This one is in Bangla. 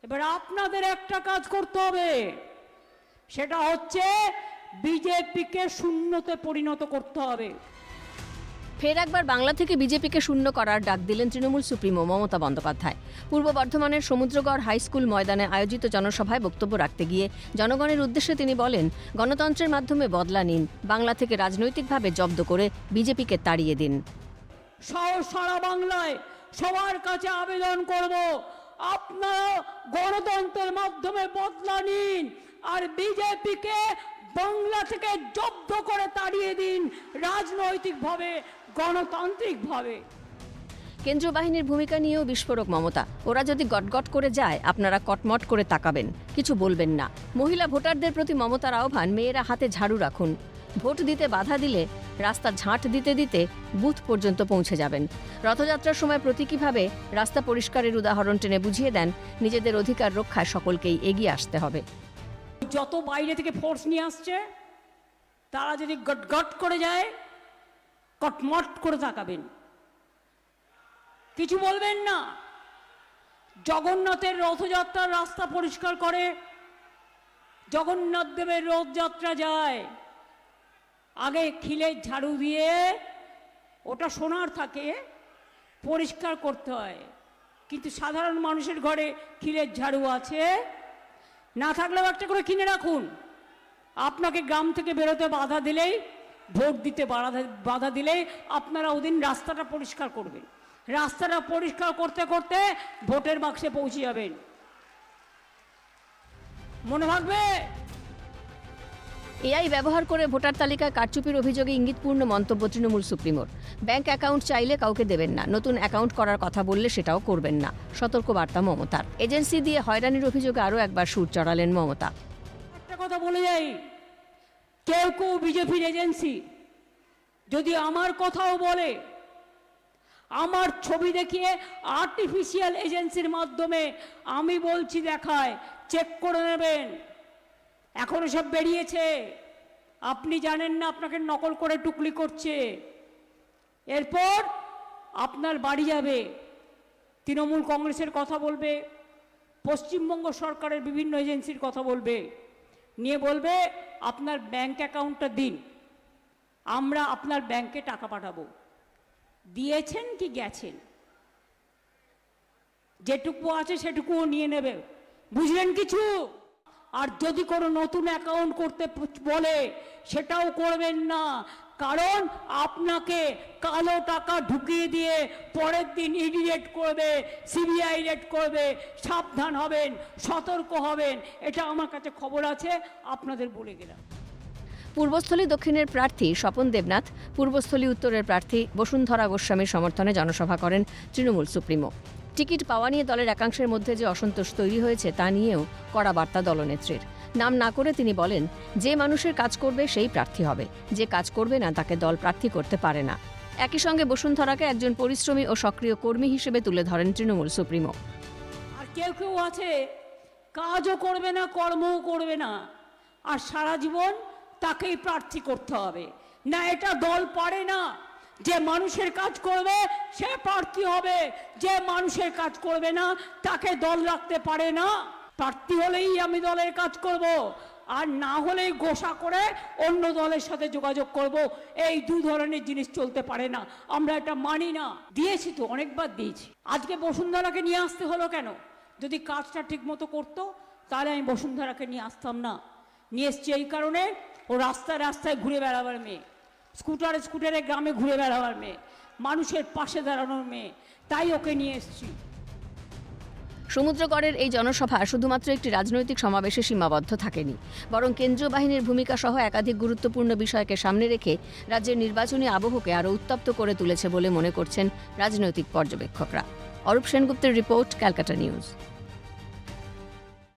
এবার আপনাদের একটা কাজ করতে হবে, সেটা হচ্ছে বিজেপিকে শূন্যতে পরিণত করতে হবে। ফের একবার বাংলা থেকে বিজেপিকে শূন্য করার ডাক দিলেন তৃণমূল সুপ্রিমো মমতা বন্দ্যোপাধ্যায়। পূর্ব বর্ধমানের সমুদ্রগড় হাই স্কুল ময়দানে আয়োজিত জনসভায় বক্তব্য রাখতে গিয়ে জনগণের উদ্দেশ্যে তিনি বলেন, গণতন্ত্রের মাধ্যমে বদলা নিন, বাংলা থেকে রাজনৈতিকভাবে জব্দ করে বিজেপিকে তাড়িয়ে দিন। সারা বাংলায় সবার কাছে আবেদন করব, আপনারা গণতন্ত্রের মাধ্যমে বদলা নিন আর বিজেপিকে বাংলা থেকে জব্দ করে তাড়িয়ে দিন রাজনৈতিকভাবে, গণতান্ত্রিকভাবে। কেন্দ্রীয় বাহিনীর ভূমিকা নিয়েও বিস্ফোরক মমতা। ওরা যদি গটগট করে যায়, আপনারা কটমট করে তাকাবেন, কিছু বলবেন না। মহিলা ভোটারদের প্রতি মমতার আহ্বান, মেয়েরা হাতে ঝাড়ু রাখুন। ভোট দিতে বাধা দিলে রাস্তা ঝাঁট দিতে দিতে বুথ পর্যন্ত পৌঁছে যাবেন। রথযাত্রার সময় প্রতীকীভাবে রাস্তা পরিষ্কারের উদাহরণ টেনে বুঝিয়ে দেন, নিজেদের অধিকার রক্ষায় সকলকেই এগিয়ে আসতে হবে। যত বাইরে থেকে ফোর্স নিয়ে আসছে, তারা যদি গটগট করে যায়, কটমট করে তাকাবেন, কিছু বলবেন না। জগন্নাথের রথযাত্রার রাস্তা পরিষ্কার করে, জগন্নাথ দেবের রথযাত্রা যায়, আগে খিলে ঝাড়ু দিয়ে, ওটা সোনার থাকে, পরিষ্কার করতে হয়। কিন্তু সাধারণ মানুষের ঘরে খিলের ঝাড়ু আছে, না থাকলেও একটা করে কিনে রাখুন। আপনাকে গ্রাম থেকে বেরোতে বাধা দিলেই, ভোট দিতে বাধা দিলেই আপনারা ওদিন রাস্তাটা পরিষ্কার করবেন। রাস্তাটা পরিষ্কার করতে করতে ভোটের বাক্সে পৌঁছে যাবেন, মনে থাকবে। এআই ব্যবহার করে ভোটার তালিকায় কারচুপির অভিযোগে ইঙ্গিতপূর্ণ মন্তব্য তৃণমূল সুপ্রিমোর। ব্যাংক অ্যাকাউন্ট চাইলে কাউকে দেবেন না, নতুন অ্যাকাউন্ট করার কথা বললে সেটাও করবেন না, সতর্ক বার্তা মমতার। এজেন্সি দিয়ে হয়রানির অভিযোগে আরও একবার সুর চড়ালেন মমতা। একটা কথা বলে যাই, কেউ কেউ বিজেপির এজেন্সি যদি আমার কথাও বলে, আমার ছবি দেখিয়ে আর্টিফিশিয়াল এজেন্সির মাধ্যমে আমি বলছি দেখায়, চেক করে নেবেন। এখন সব বেরিয়েছে, আপনি জানেন না, আপনাকে নকল করে টুকলি করছে। এরপর আপনার বাড়ি যাবে, তৃণমূল কংগ্রেসের কথা বলবে, পশ্চিমবঙ্গ সরকারের বিভিন্ন এজেন্সির কথা বলবে, নিয়ে বলবে আপনার ব্যাংক অ্যাকাউন্টটা দিন, আমরা আপনার ব্যাংকে টাকা পাঠাবো। দিয়েছেন কি গেছেন, যেটুকু আছে সেটুকুও নিয়ে নেবে, বুঝলেন কিছু? আর যদি কোনো নতুন অ্যাকাউন্ট করতে বলে, সেটাও করবেন না, কারণ আপনাকে কালো টাকা ঢুকিয়ে দিয়ে পরের দিন ইডি রেড করবে, সিবিআই রেড করবে। সাবধান হবেন, সতর্ক হবেন, এটা আমার কাছে খবর আছে, আপনাদের বলে গেলাম। পূর্বস্থলী দক্ষিণের প্রার্থী স্বপন দেবনাথ, পূর্বস্থলী উত্তরের প্রার্থী বসুন্ধরা গোস্বামীর সমর্থনে জনসভা করেন তৃণমূল সুপ্রিমো। টিকিট পাওয়া নিয়ে দলের একাংশের মধ্যে যে অসন্তোষ তৈরি হয়েছে তা নিয়েও কড়া বার্তা দলনেত্রীর। নাম না করে তিনি বলেন, যে মানুষের কাজ করবে সেই প্রার্থী হবে, যে কাজ করবে না তাকে দল প্রার্থী করতে পারে না। একই সঙ্গে বসুন্ধরাকে একজন পরিশ্রমী ও সক্রিয় কর্মী হিসেবে তুলে ধরেন তৃণমূল সুপ্রিমো। আর কেউ কেউ আছে, কাজও করবে না, কর্মও করবে না, আর সারা জীবন তাকেই প্রার্থী করতে হবে না। এটা দল পারে না। যে মানুষের কাজ করবে সে প্রার্থী হবে, যে মানুষের কাজ করবে না তাকে দল রাখতে পারে না। প্রার্থী হলেই আমি দলের কাজ করব, আর না হলেই গোসা করে অন্য দলের সাথে যোগাযোগ করব। এই দু ধরনের জিনিস চলতে পারে না, আমরা এটা মানি না। দিয়েছি তো, অনেকবার দিয়েছি। আজকে বসুন্ধরাকে নিয়ে আসতে হলো কেন? যদি কাজটা ঠিক মতো করতো তাহলে আমি বসুন্ধরাকে নিয়ে আসতাম না। নিয়ে এসছি এই কারণে, ও রাস্তায় রাস্তায় ঘুরে বেড়াবার মেয়ে, স্কুটারে গ্রামে ঘুরে বেড়াবার মেয়ে, মানুষের পাশে দাঁড়ানোর মেয়ে, তাই ওকে নিয়ে এসছি। সমুদ্রগড়ের এই জনসভা শুধুমাত্র একটি রাজনৈতিক সমাবেশে সীমাবদ্ধ থাকেনি, বরং কেন্দ্রীয় বাহিনীর ভূমিকা সহ একাধিক গুরুত্বপূর্ণ বিষয়কে সামনে রেখে রাজ্যের নির্বাচনী আবহকে আরও উত্তপ্ত করে তুলেছে বলে মনে করছেন রাজনৈতিক পর্যবেক্ষকরা। অরূপ সেনগুপ্তের রিপোর্ট, ক্যালকাটা নিউজ।